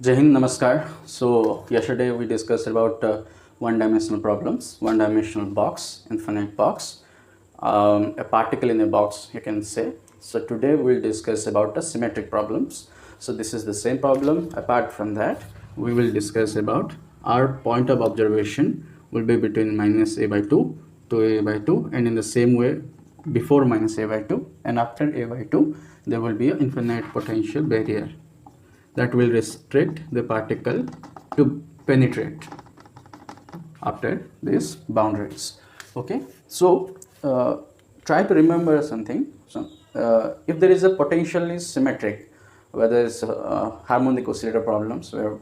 Jai Hind, Namaskar. So yesterday we discussed about one-dimensional problems, one-dimensional box, infinite box, a particle in a box, you can say. So today we'll discuss about the symmetric problems. So this is the same problem. Apart from that, we will discuss about our point of observation will be between minus a by 2 to a by 2, and in the same way before minus a by 2 and after a by 2 there will be an infinite potential barrier that will restrict the particle to penetrate after these boundaries. Okay, so try to remember something. So if there is a potential is symmetric, whether it's harmonic oscillator problems where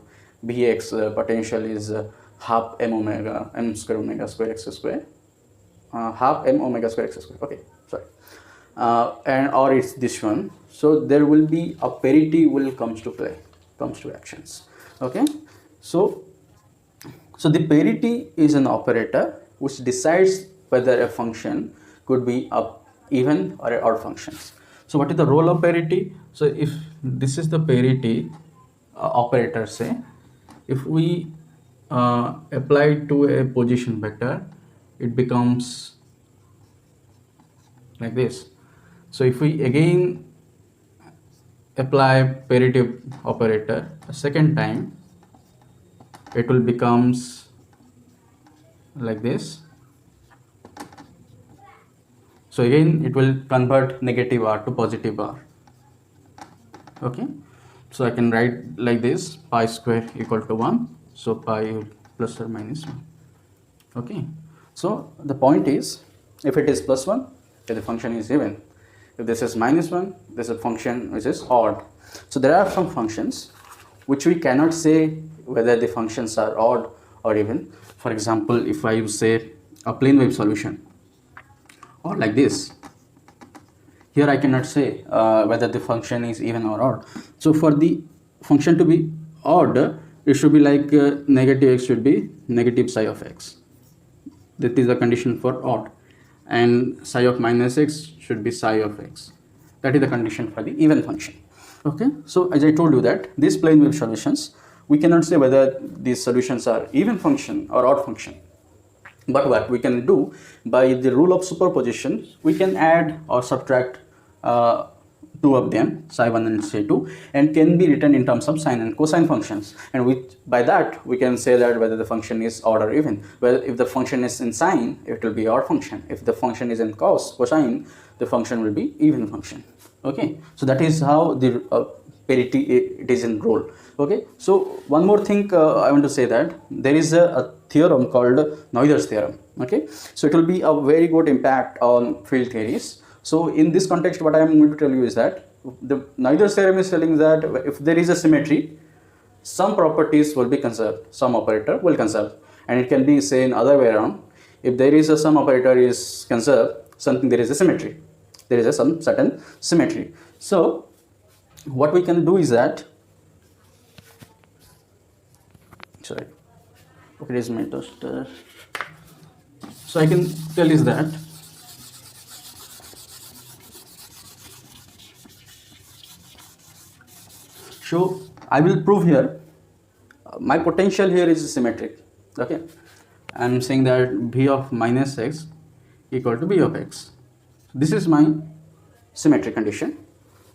Bx potential is half m omega m square omega square x square, half m omega square x square. Okay, sorry. And or it's this one, so there will be a parity will comes to actions. Okay, so the parity is an operator which decides whether a function could be a even or odd functions. So what is the role of parity? So if this is the parity operator, say if we apply to a position vector, it becomes like this. So if we again apply parity operator a second time, it will becomes like this. So again it will convert negative r to positive r. Okay, so I can write like this: pi square equal to 1, so pi plus or minus 1. Okay, so the point is, if it is plus 1, then the function is even. If this is minus 1, this is a function which is odd. So there are some functions which we cannot say whether the functions are odd or even. For example, if I say a plane wave solution or like this, here I cannot say whether the function is even or odd. So for the function to be odd, it should be like negative x should be negative psi of x. That is the condition for odd. And psi of minus x should be psi of x. That is the condition for the even function. Okay, so as I told you that these plane wave solutions, we cannot say whether these solutions are even function or odd function. But what we can do, by the rule of superposition, we can add or subtract two of them, psi 1 and psi 2, and can be written in terms of sine and cosine functions, and by that we can say that whether the function is odd or even. Well, if the function is in sine, it will be odd function. If the function is in cosine, the function will be even function. Okay, so that is how the parity it is in role. Okay, so one more thing I want to say, that there is a theorem called Noether's theorem. Okay, so it will be a very good impact on field theories. So in this context, what I am going to tell you is that the Noether's theorem is telling that if there is a symmetry, some properties will be conserved, some operator will conserve, and it can be say in other way around. If there is a some operator is conserved, something there is a symmetry. There is a some certain symmetry. So what we can do is that, sorry, okay, it is my toaster. So I can tell is that so I will prove here my potential here is symmetric. Okay, I am saying that v of minus x equal to v of x. This is my symmetric condition.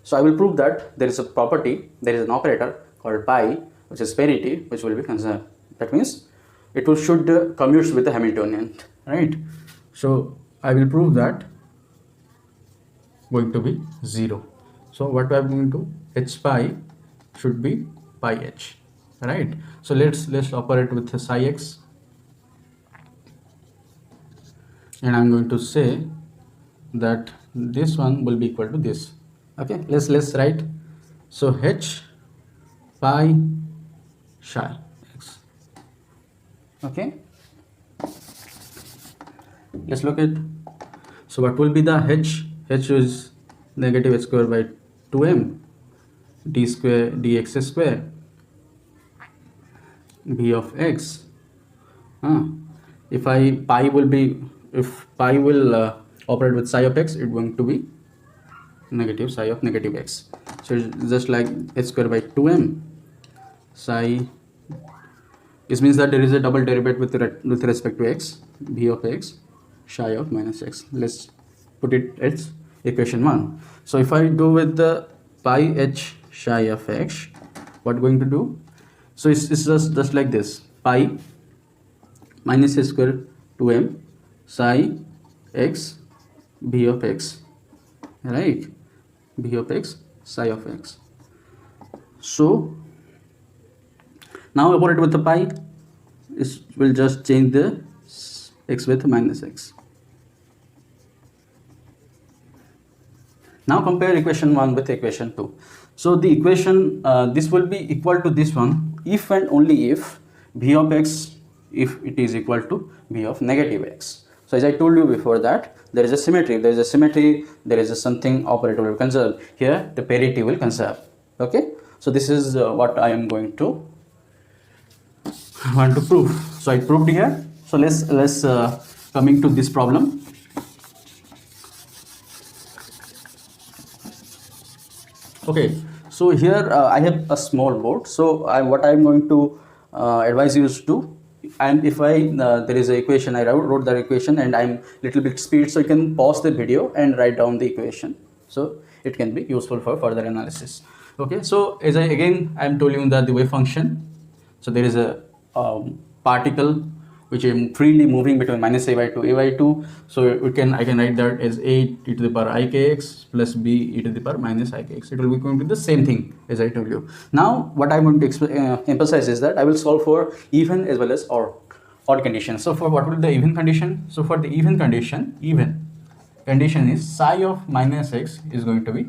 So I will prove that there is a property, there is an operator called pi, which is parity, which will be conserved. That means it will should commute with the Hamiltonian, right? So I will prove that going to be 0. So what I am going to, h pi should be pi h, right? So let's operate with psi x, and I'm going to say that this one will be equal to this. Okay, let's write. So h pi psi x. Okay, let's look at. So what will be the h is negative h square by 2m d square dx square v of x. If pi will operate with psi of x, it's going to be negative psi of negative x. So it's just like h square by 2m psi. This means that there is a double derivative with respect to x, b of x psi of minus x. Let's put it as equation 1. So if I go with the pi h psi of x, what going to do? So it's just like this, pi minus a square 2m psi x b of x, right? B of x psi of x. So now about it with the pi, will just change the x with minus x. Now compare equation 1 with equation 2. So the equation, this will be equal to this one if and only if b of x, if it is equal to b of negative x. So as I told you before that there is a symmetry. If there is a symmetry, there is a something operator will conserve. Here the parity will conserve. Okay. So this is what I am going to want to prove. So I proved here. So let's coming to this problem. Okay, so here I have a small board. So what I am going to advise you is to, and if I there is a equation, I wrote the equation and I'm little bit speed, so you can pause the video and write down the equation. So it can be useful for further analysis. Okay, so as I am telling you that the wave function. So there is a particle which is freely moving between minus a by 2 a by 2. So I can write that as a e to the power ikx plus b e to the power minus ikx. It will be going to be the same thing as I told you. Now what I am going to emphasize is that I will solve for even as well as odd conditions. So for what will be the even condition? So for the even condition is psi of minus x is going to be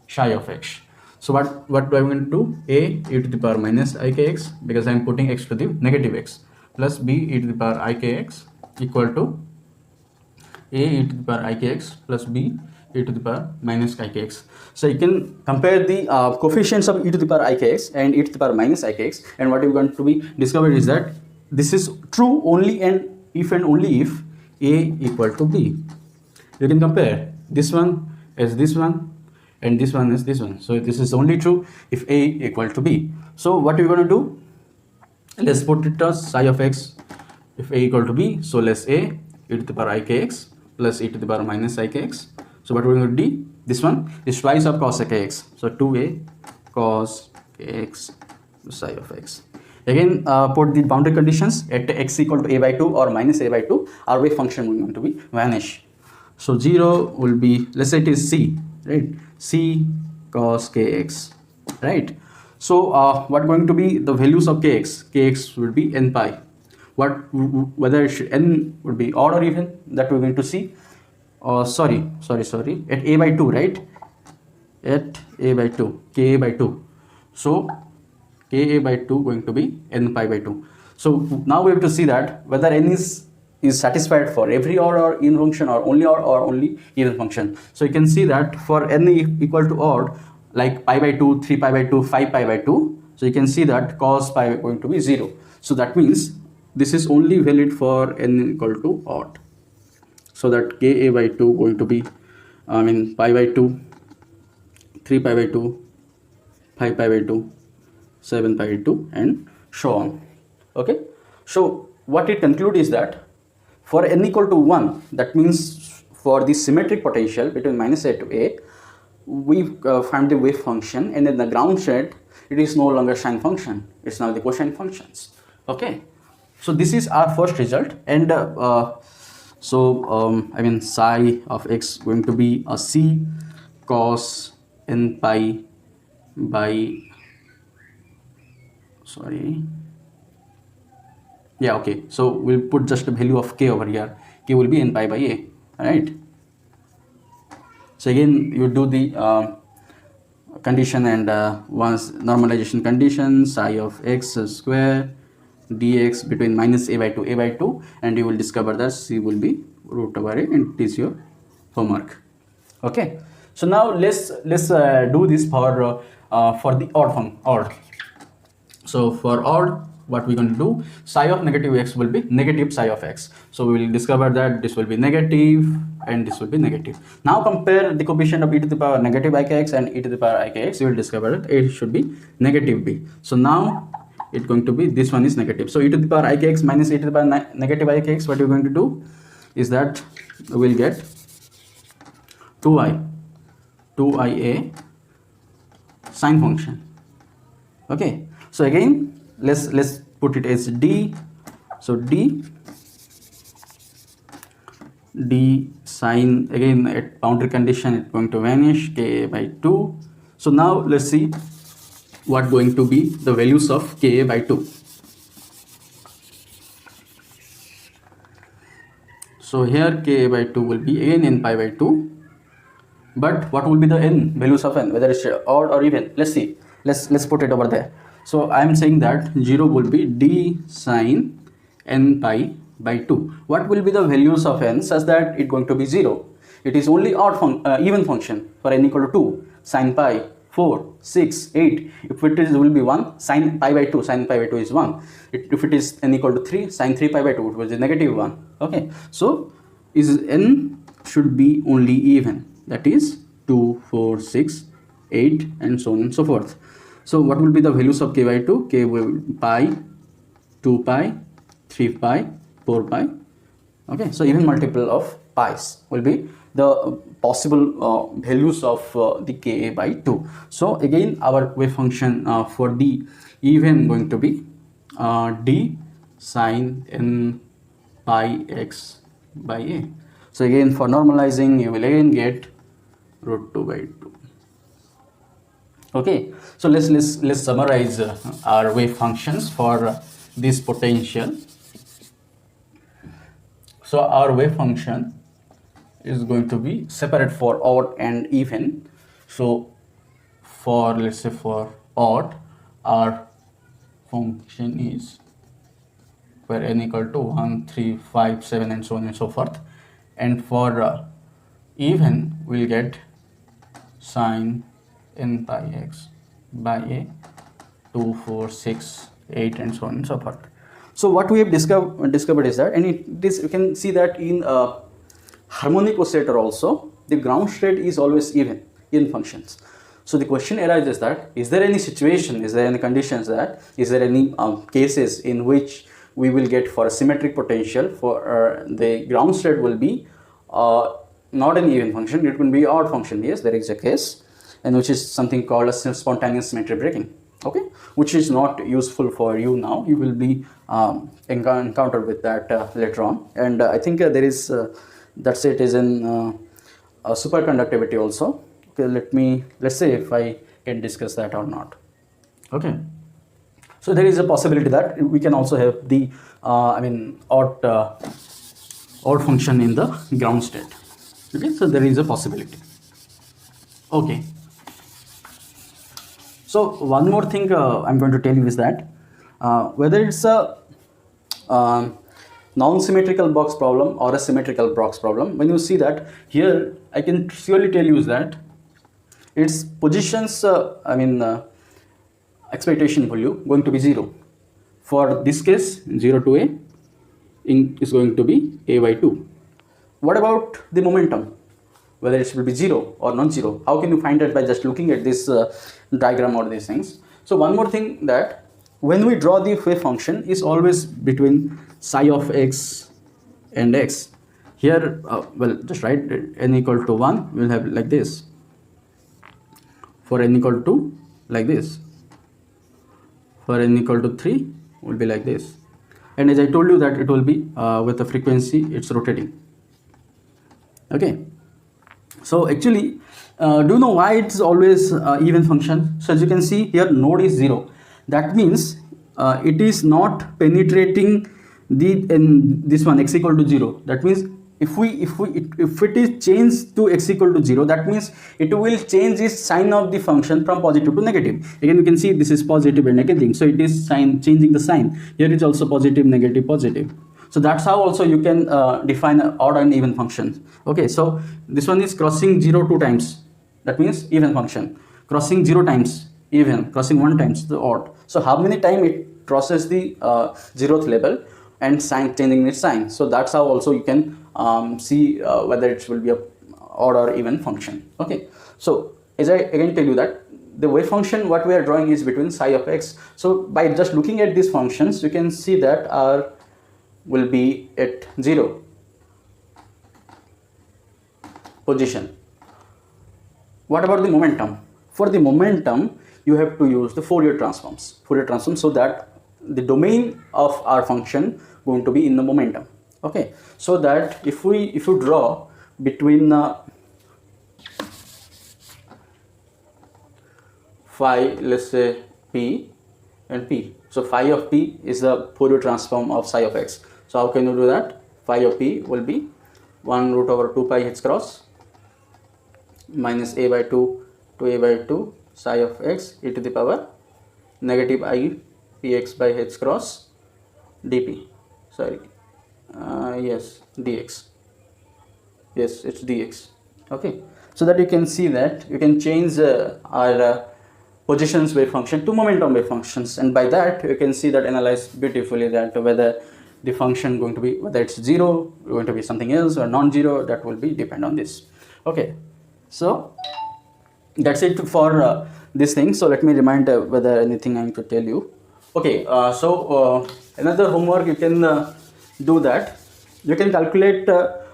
psi of x. So what do I want to do? A e to the power minus ikx, because I am putting x to the negative x, plus b e to the power ikx equal to a e to the power ikx plus b e to the power minus ikx. So you can compare the coefficients of e to the power ikx and e to the power minus ikx, and what you are going to be discovered is that this is true only and only if a equal to b. You can compare this one as this one and this one is this one. So this is only true if a equal to b. So what are we going to do? Let's put it as psi of x if a equal to b. So let's a e to the power ikx plus e to the power minus ikx. So what we're going to do? This one is twice of cos kx. So 2a cos kx psi of x. Again put the boundary conditions at x equal to a by 2 or minus a by 2. Our wave function will going to be vanish. So 0 will be, let's say it is c, right? C cos kx, right? So what going to be the values of kx will be n pi. Whether n would be odd or even, that we're going to see. Sorry, at a by 2, right? At a by 2, ka by 2. So ka by 2 going to be n pi by 2. So now we have to see that whether n is satisfied for every odd or even function, or only odd or only even function. So you can see that for n equal to odd, like pi by 2, 3 pi by 2, 5 pi by 2, so you can see that cos pi is going to be 0. So that means this is only valid for n equal to odd. So that ka by 2 going to be, pi by 2, 3 pi by 2, 5 pi by 2, 7 pi by 2, and so on. Okay. So what it concludes is that for n equal to 1, that means for the symmetric potential between minus a to a, we find the wave function, and in the ground state it is no longer sine function, it's now the cosine functions. Okay, so this is our first result, and psi of x going to be a c cos n pi by, okay, so we'll put just the value of k over here. K will be n pi by a, right? So again you do the condition, and once normalization condition, psi of x square dx between minus a by 2, and you will discover that c will be root over a, and it is your homework. Okay, so now let's do this for the odd. So for odd, what we're going to do, psi of negative x will be negative psi of x. So we will discover that this will be negative and this will be negative. Now compare the coefficient of e to the power negative ikx and e to the power ikx. You will discover that it should be negative b. So now it's going to be, this one is negative. So e to the power ikx minus e to the power negative ikx, what you're going to do is that we'll get 2ia sine function. Okay, so again let's put it as d. So d sine, again at boundary condition it's going to vanish, ka by 2. So now let's see what going to be the values of ka by 2. So here ka by 2 will be again n pi by 2, but what will be the n values of n, whether it's odd or even? Let's see, let's put it over there. So I am saying that 0 will be d sine n pi by 2. What will be the values of n such that it going to be 0? It is only even function for n equal to 2, sine pi 4, 6, 8. If it is, will be 1, sine pi by 2, sine pi by 2 is 1. If it is n equal to 3, sine 3 pi by 2, it was a negative 1. Okay, so is n should be only even, that is 2, 4, 6, 8 and so on and so forth. So what will be the values of k by 2? K will be pi, 2 pi, 3 pi, 4 pi. Okay, so even multiple of pi's will be the possible values of the ka by 2. So again our wave function for the even going to be d sine n pi x by a. So again for normalizing you will again get root 2 by 2. Okay, so let's summarize our wave functions for this potential. So our wave function is going to be separate for odd and even. So for, let's say for odd, our function is where n equal to 1, 3, 5, 7 and so on and so forth. And for even we'll get sine n pi x by a, 2, 4, 6, 8 and so on and so forth. So what we have discovered is that, and this you can see that in harmonic oscillator also, the ground state is always even in functions. So the question arises that, is there any situation, is there any conditions that, is there any cases in which we will get for a symmetric potential for the ground state will be not an even function, it will be odd function? Yes, there is a case, and which is something called as spontaneous symmetry breaking. Okay, which is not useful for you now. You will be encountered with that later on, and I think there is that set is in superconductivity also. Okay, let's say if I can discuss that or not. Okay, so there is a possibility that we can also have the odd function in the ground state. Okay, so there is a possibility. Okay. So one more thing I'm going to tell you is that whether it's a non-symmetrical box problem or a symmetrical box problem, when you see that here, I can surely tell you is that its positions, expectation value going to be 0. For this case, 0 to a is going to be a by 2. What about the momentum? Whether it will be 0 or non-zero, how can you find it? By just looking at this diagram or these things. So one more thing, that when we draw the wave function is always between psi of x and x. Here, well, just write n equal to 1, we will have like this. For n equal to 2, like this. For n equal to 3, will be like this. And as I told you that it will be with the frequency, it's rotating. Okay. So actually, do you know why it's always even function? So as you can see here, node is 0. That means it is not penetrating this one x equal to 0. That means if it is changed to x equal to 0, that means it will change the sign of the function from positive to negative. Again, you can see this is positive and negative, so it is changing the sign. Here is also positive, negative, positive. So that's how also you can define an odd and even function. Okay, so this one is crossing 0 2 times, that means even function. Crossing 0 times even, crossing 1 times the odd. So how many times crosses the zeroth level and changing its sign. So that's how also you can see whether it will be a odd or even function. Okay, so as I again tell you that the wave function what we are drawing is between psi of x. So by just looking at these functions, you can see that r will be at 0 position. What about the momentum? For the momentum, you have to use the Fourier transforms, so that the domain of our function going to be in the momentum. Okay, so that if you draw between phi, let's say p and p, so phi of p is the Fourier transform of psi of x. So how can you do that? Phi of p will be 1 root over 2 pi h cross minus a by 2 to a by 2 psi of x e to the power negative I px by h cross dp. Sorry, yes, dx. Yes, it's dx. Okay, so that you can see that you can change our positions wave function to momentum wave functions, and by that you can see that analyze beautifully that whether the function going to be, whether it's 0, going to be something else, or non-zero, that will be depend on this. Okay, so that's it for this thing. So let me remind whether anything I need to tell you. Okay, so another homework you can do that. You can calculate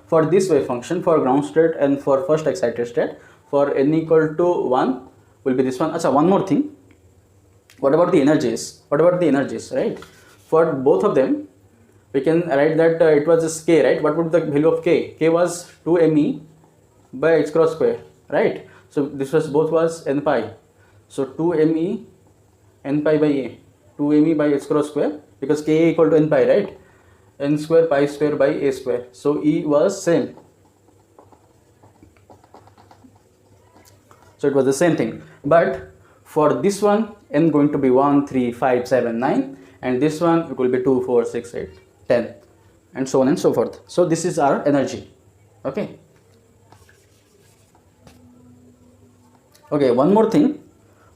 for this wave function for ground state and for first excited state for n equal to 1 will be this one. Achha, one more thing. What about the energies? Right? For both of them, we can write that it was just k, right? What would be the value of k? K was 2me by h cross square, right? So this was both was n pi. So 2me n pi by a, 2me by h cross square, because k equal to n pi, right? N square pi square by a square. So E was same. So it was the same thing. But for this one, n going to be 1, 3, 5, 7, 9, and this one it will be 2, 4, 6, 8, 10, and so on and so forth. So this is our energy. Okay. Okay, one more thing.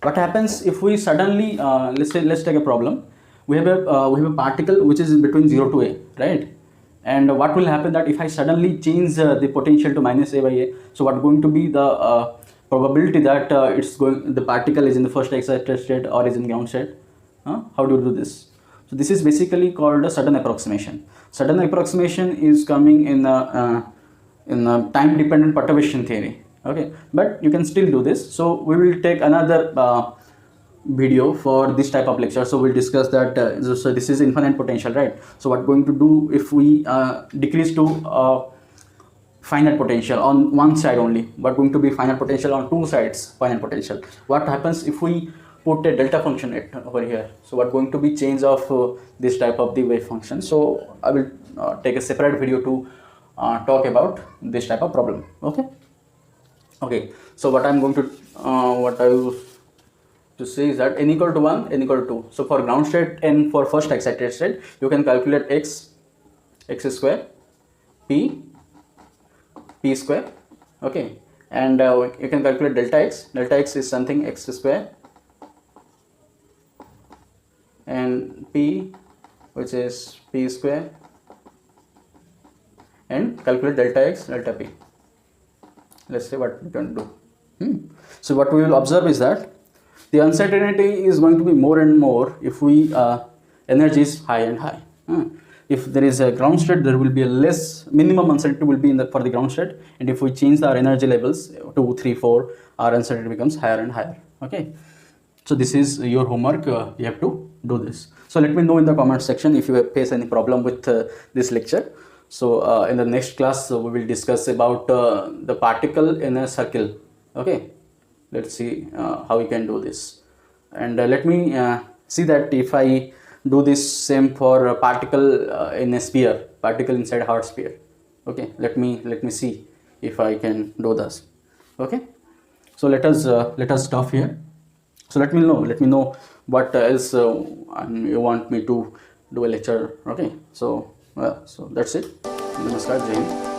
What happens if we suddenly let's take a problem. We have a particle which is between 0 to a, right? And what will happen that if I suddenly change the potential to minus a by a, so what going to be the probability that the particle is in the first excited state or is in ground state? How do you do this? So this is basically called a sudden approximation. Sudden approximation is coming in time dependent perturbation theory. Okay, but you can still do this. So we will take another video for this type of lecture. So we'll discuss that. So this is infinite potential, right? So what going to do if we decrease to finite potential on one side only? What going to be finite potential on two sides? Finite potential. What happens if we put a delta function over here? So what going to be change of this type of the wave function? So I will take a separate video to talk about this type of problem. Okay, so what I'm going to what I will to say is that n equal to 1, n equal to 2. So for ground state and for first excited state, you can calculate x square, p square. Okay, and you can calculate delta x. Delta x is something x square, and p, which is p square, and calculate delta x, delta p. Let's see what we can do. So what we will observe is that the uncertainty is going to be more and more if we energy is high and high. If there is a ground state, there will be a less minimum uncertainty will be for the ground state, and if we change our energy levels 2, 3, 4, our uncertainty becomes higher and higher. Okay, so this is your homework. You have to do this. So let me know in the comment section if you face any problem with this lecture. So in the next class we will discuss about the particle in a circle. Okay, let's see how we can do this, and let me see that if I do this same for a particle in a sphere, particle inside a hard sphere. Okay, let me see if I can do this. Okay, so let us stop here. So let me know what else you want me to do a lecture. Okay, so so that's it. Namaskar, Jai Hind.